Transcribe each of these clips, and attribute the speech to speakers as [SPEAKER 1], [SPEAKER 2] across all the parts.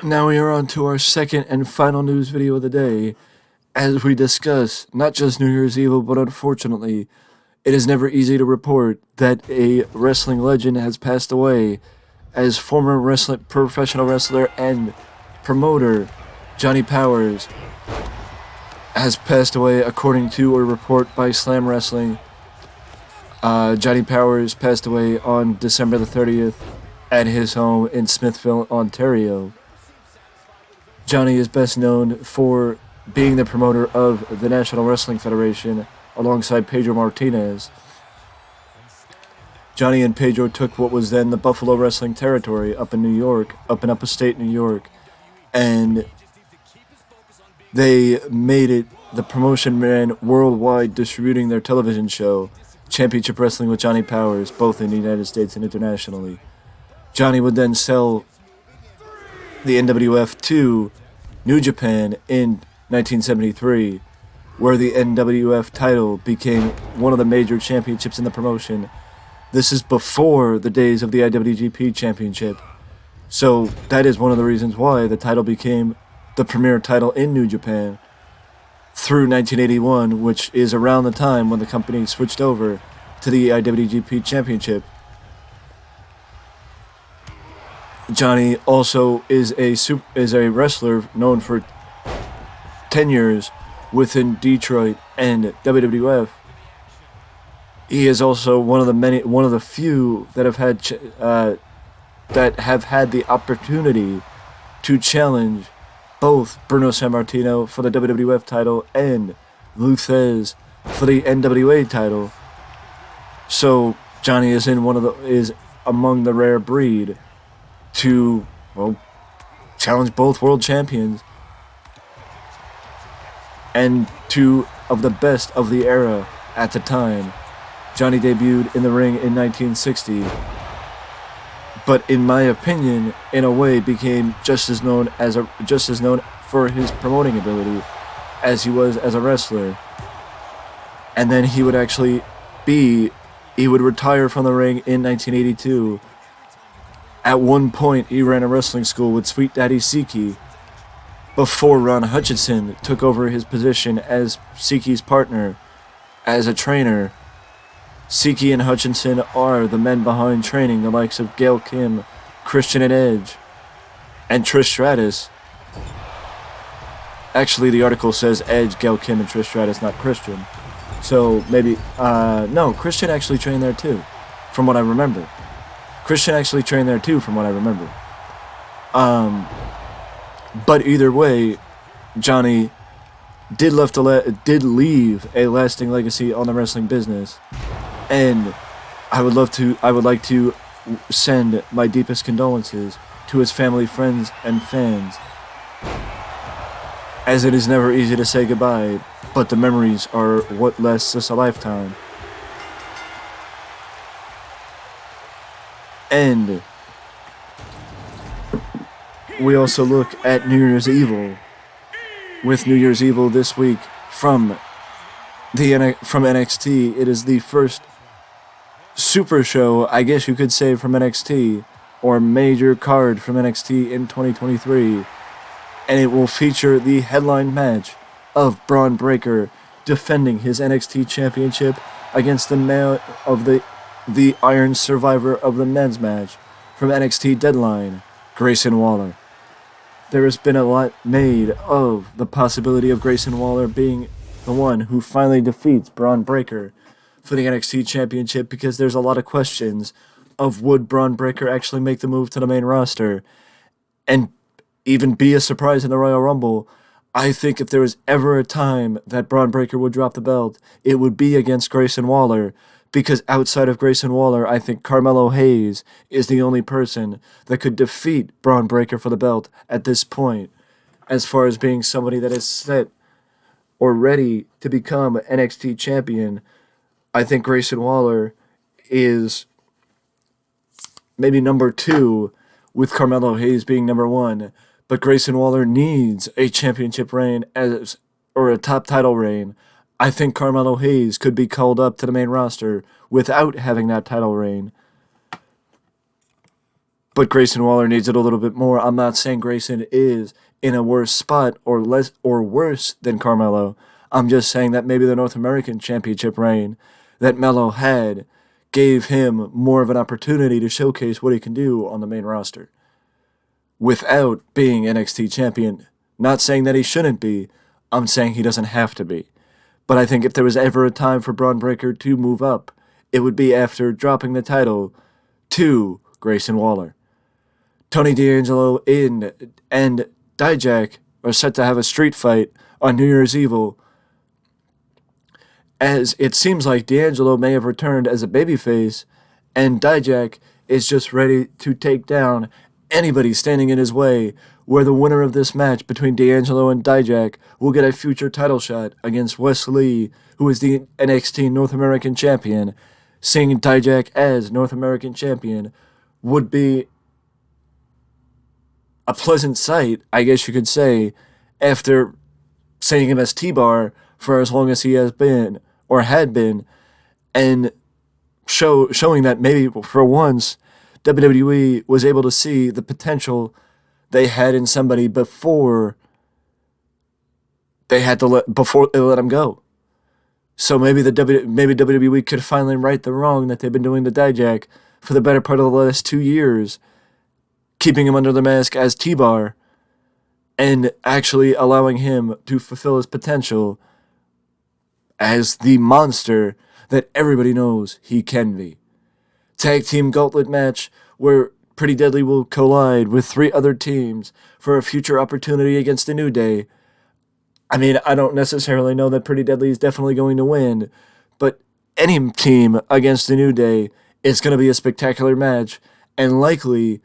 [SPEAKER 1] Now we are on to our second and final news video of the day, as we discuss not just New Year's Evil, but unfortunately, it is never easy to report that a wrestling legend has passed away, as former professional wrestler and promoter Johnny Powers has passed away according to a report by Slam Wrestling. Johnny Powers passed away on December the 30th at his home in Smithville, Ontario. Johnny is best known for being the promoter of the National Wrestling Federation alongside Pedro Martinez. Johnny and Pedro took what was then the Buffalo Wrestling Territory up in New York, up in upstate New York, and they made it. The promotion ran worldwide, distributing their television show, Championship Wrestling with Johnny Powers, both in the United States and internationally. Johnny would then sell the NWF to New Japan in 1973, where the NWF title became one of the major championships in the promotion. This is before the days of the IWGP Championship, so that is one of the reasons why the title became the premier title in New Japan through 1981, which is around the time when the company switched over to the IWGP Championship. Johnny also is a wrestler known for 10 years within Detroit and WWF. He is also one of the few that have had the opportunity to challenge both Bruno Sammartino for the WWF title and Lou Thesz for the NWA title. So Johnny is is among the rare breed to challenge both world champions and two of the best of the era at the time. Johnny debuted in the ring in 1960, but in my opinion, in a way, became just as known for his promoting ability as he was as a wrestler. And then he would retire from the ring in 1982. At one point, he ran a wrestling school with Sweet Daddy Siki before Ron Hutchinson took over his position as Siki's partner as a trainer. Siki and Hutchinson are the men behind training the likes of Gail Kim, Christian and Edge, and Trish Stratus. Actually, the article says Edge, Gail Kim, and Trish Stratus, not Christian. So maybe, no, Christian actually trained there too, from what I remember. But either way, Johnny did leave a lasting legacy on the wrestling business, and I would like to send my deepest condolences to his family, friends, and fans, as it is never easy to say goodbye, but the memories are what lasts us a lifetime. And we also look at New Year's Evil. With New Year's Evil this week from NXT, it is the first super show, I guess you could say, from NXT, or major card from NXT in 2023, and it will feature the headline match of Braun Breaker defending his NXT championship against the male of the Iron Survivor of the men's match from NXT Deadline, Grayson Waller. There has been a lot made of the possibility of Grayson Waller being the one who finally defeats Braun Breaker for the NXT Championship, because there's a lot of questions of would Braun Breaker actually make the move to the main roster and even be a surprise in the Royal Rumble. I think if there was ever a time that Braun Breaker would drop the belt, it would be against Grayson Waller, because outside of Grayson Waller, I think Carmelo Hayes is the only person that could defeat Braun Breaker for the belt at this point, as far as being somebody that is set or ready to become NXT champion. I think Grayson Waller is maybe number 2, with Carmelo Hayes being number 1. But Grayson Waller needs a championship reign or a top title reign. I think Carmelo Hayes could be called up to the main roster without having that title reign. but Grayson Waller needs it a little bit more. I'm not saying Grayson is in a worse spot or less or worse than Carmelo. I'm just saying that maybe the North American Championship reign that Melo had gave him more of an opportunity to showcase what he can do on the main roster without being NXT champion. Not saying that he shouldn't be, I'm saying he doesn't have to be. But I think if there was ever a time for Braun Breaker to move up, it would be after dropping the title to Grayson Waller. Tony D'Angelo and Dijak are set to have a street fight on New Year's Eve, as it seems like D'Angelo may have returned as a babyface, and Dijak is just ready to take down anybody standing in his way, where the winner of this match between D'Angelo and Dijak will get a future title shot against Wes Lee, who is the NXT North American Champion. Seeing Dijak as North American Champion would be a pleasant sight, I guess you could say, after seeing him as T-Bar for as long as he has been, or had been, and showing that maybe for once WWE was able to see the potential they had in somebody before they let him go. So maybe maybe WWE could finally right the wrong that they've been doing to Dijak for the better part of the last 2 years, keeping him under the mask as T-Bar and actually allowing him to fulfill his potential as the monster that everybody knows he can be. Tag team gauntlet match where Pretty Deadly will collide with 3 other teams for a future opportunity against the New Day. I mean, I don't necessarily know that Pretty Deadly is definitely going to win, but any team against the New Day is going to be a spectacular match, and likely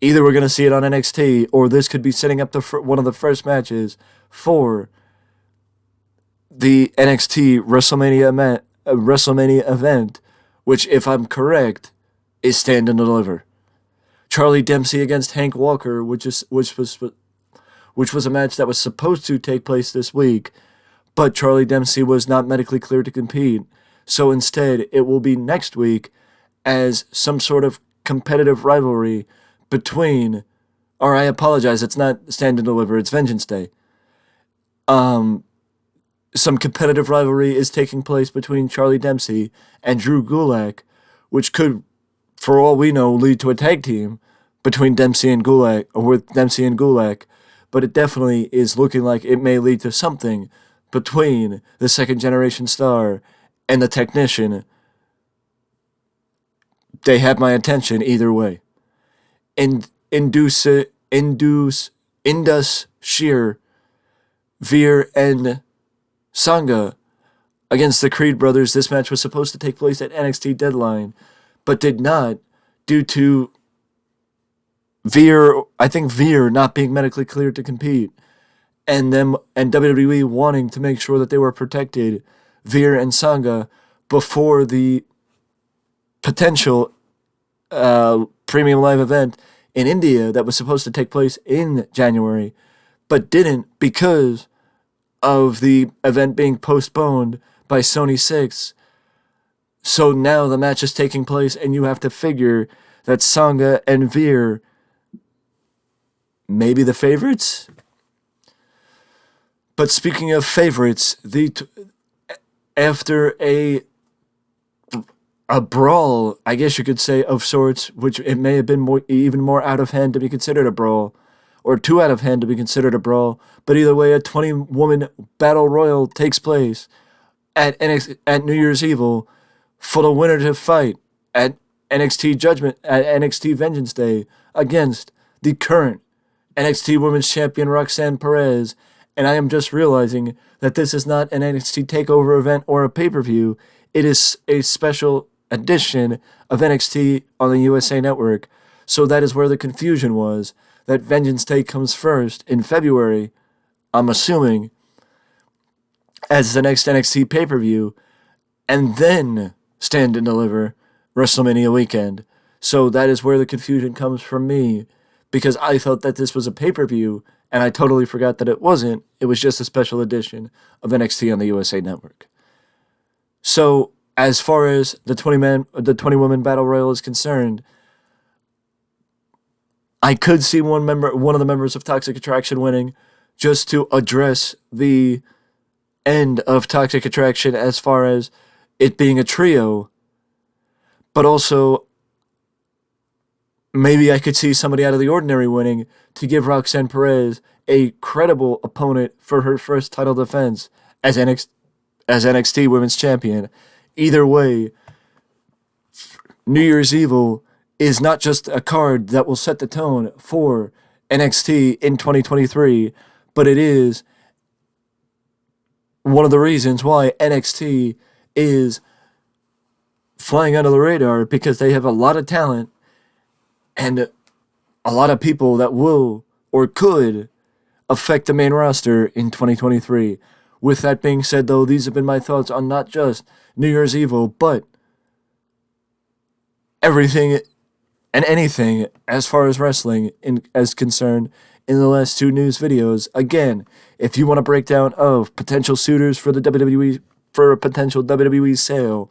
[SPEAKER 1] either we're going to see it on NXT or this could be setting up one of the first matches for the NXT WrestleMania event, which, if I'm correct, is Stand and Deliver. Charlie Dempsey against Hank Walker, which was a match that was supposed to take place this week, but Charlie Dempsey was not medically cleared to compete. So instead, it will be next week as some sort of competitive rivalry between, or I apologize, it's not Stand and Deliver, it's Vengeance Day. Some competitive rivalry is taking place between Charlie Dempsey and Drew Gulak, which could, for all we know, lead to a tag team between Dempsey and Gulak, or with Dempsey and Gulak, but it definitely is looking like it may lead to something between the second generation star and the technician. They have my attention either way. Indus Sheer, Veer, and Sangha against the Creed brothers. This match was supposed to take place at NXT Deadline, but did not due to Veer not being medically cleared to compete, and WWE wanting to make sure that they were protected, Veer and Sangha, before the potential premium live event in India that was supposed to take place in January, but didn't because of the event being postponed by Sony 6. So now the match is taking place, and you have to figure that Sangha and Veer may be the favorites. But speaking of favorites, after a brawl, I guess you could say, of sorts, which it may have been even more out of hand to be considered a brawl, or too out of hand to be considered a brawl, but either way, a 20-woman battle royal takes place at New Year's Eve for the winner to fight at NXT Vengeance Day against the current NXT Women's Champion Roxanne Perez. And I am just realizing that this is not an NXT TakeOver event or a pay-per-view. It is a special edition of NXT on the USA Network. So that is where the confusion was, that Vengeance Day comes first in February, I'm assuming, as the next NXT pay-per-view, and then Stand and Deliver WrestleMania weekend. So that is where the confusion comes from me, because I thought that this was a pay-per-view, and I totally forgot that it wasn't. It was just a special edition of NXT on the USA Network. So, as far as the 20-woman Battle Royal is concerned, I could see one of the members of Toxic Attraction winning, just to address the end of Toxic Attraction as far as it being a trio. But also, maybe I could see somebody out of the ordinary winning to give Roxanne Perez a credible opponent for her first title defense as NXT Women's Champion. Either way, New Year's Evil is not just a card that will set the tone for NXT in 2023, but it is one of the reasons why NXT is flying under the radar, because they have a lot of talent and a lot of people that will or could affect the main roster in 2023. With that being said, though, these have been my thoughts on not just New Year's Evil, but everything and anything as far as wrestling as concerned in the last two news videos. Again, if you want a breakdown of potential suitors for the WWE for a potential WWE sale,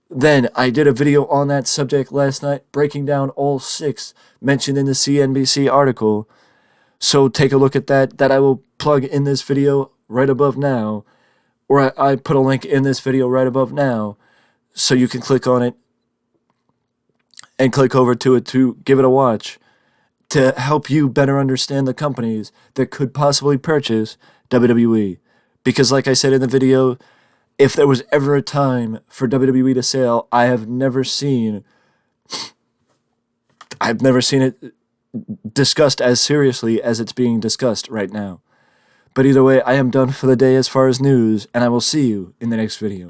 [SPEAKER 1] then I did a video on that subject last night, breaking down all 6 mentioned in the CNBC article. So take a look at that I will plug in this video right above now, or I put a link in this video right above now, so you can click on it and click over to it to give it a watch, to help you better understand the companies that could possibly purchase WWE. Because like I said in the video, if there was ever a time for WWE to sell, I've never seen it discussed as seriously as it's being discussed right now. But either way, I am done for the day as far as news, and I will see you in the next video.